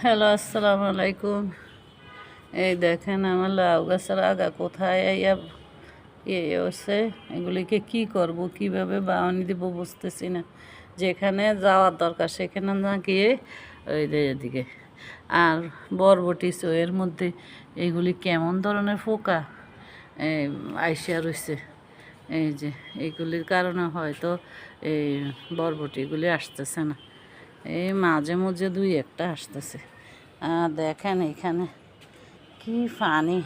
Hello, আসসালামু আলাইকুম। এই দেখেন আমার লাউ গাছের আগা কোথায় আইয়া হচ্ছে। এগুলিকে কি করব, কিভাবে বাওয়ানি দিব বুঝতেছি না। যেখানে যাওয়ার দরকার সেখানে না গিয়ে ওই যে এদিকে আর বরবটি এর মধ্যে এগুলি কেমন ধরনের পোকা আইসিয়া রয়েছে। এই যে এইগুলির কারণে হয়তো এই বরবটিগুলি আসতেছে না। এই মাঝে মাঝে দুই একটা আসতেছে। দেখেন এখানে কি পানি,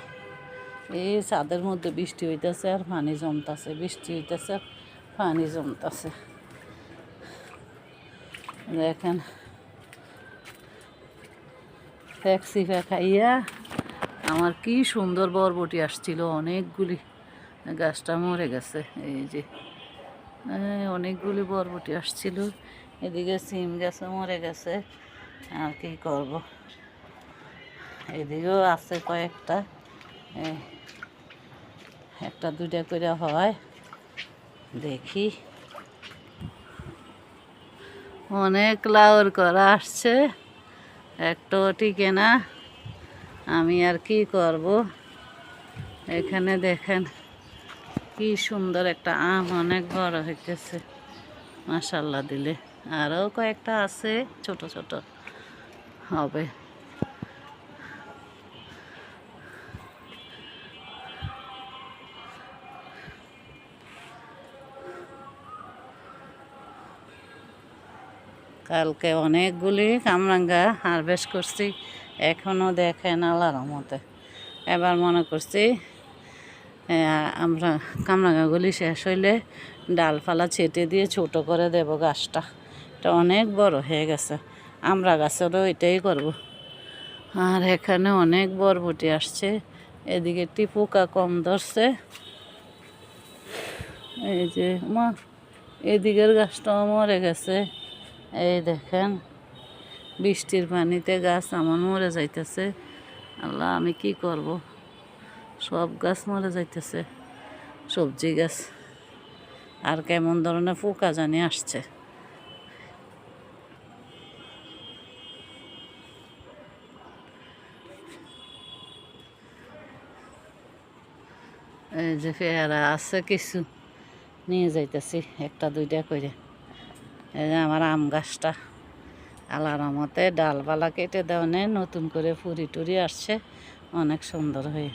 এই ছাদের মধ্যে বৃষ্টি হইতেছে আর পানি জমতেছে, বৃষ্টি হইতেছে আর পানি জমতেছে। দেখেন ট্যাক্সি খাইয়া আমার কি সুন্দর বরবটি আসছিল অনেকগুলি, গাছটা মরে গেছে। এই যে অনেকগুলি বরবটি আসছিল, এদিকে সিম গাছও মরে গেছে। আর কি করব, এদিকেও আছে কয়েকটা, একটা দুইটা করে হয় দেখি। অনেক লাউর করা আসছে, একটাও টিকে না। আমি আর কি করব। এখানে দেখেন কি সুন্দর একটা আম, অনেক বড় হইতেছে মাশাআল্লাহ দিলে। আরও কয়েকটা আছে, ছোট ছোট হবে। কালকে অনেকগুলি কামরাঙ্গা হারভেস্ট করছি, এখনও দেখেন আল্লাহর রহমতে। এবার মনে করছি আমরা কামরাঙ্গাগুলি শেষ হইলে ডালপালা ছেটে দিয়ে ছোট করে দেব গাছটা। এটা অনেক বড় হয়ে গেছে, আমরা গাছেরও এটাই করব। আর এখানে অনেক বরবটি আসছে, এদিকে একটি পোকা কম ধরছে। এই যে মা, এদিকের গাছটাও মরে গেছে। এই দেখেন বৃষ্টির পানিতে গাছ আমার মরে যাইতেছে। আল্লাহ, আমি কি করব, সব গাছ মরে যাইতেছে, সবজি গাছ। আর কেমন ধরনের পোকা জানি আসছে। এই যে পেয়ারা আছে, কিছু নিয়ে যাইতেছি একটা দুইটা করে। এই যে আমার আম গাছটা আল্লাহর রহমতে ডালপালা কেটে দেওয়া, নতুন করে ফুরি টুরি আসছে, অনেক সুন্দর হয়ে।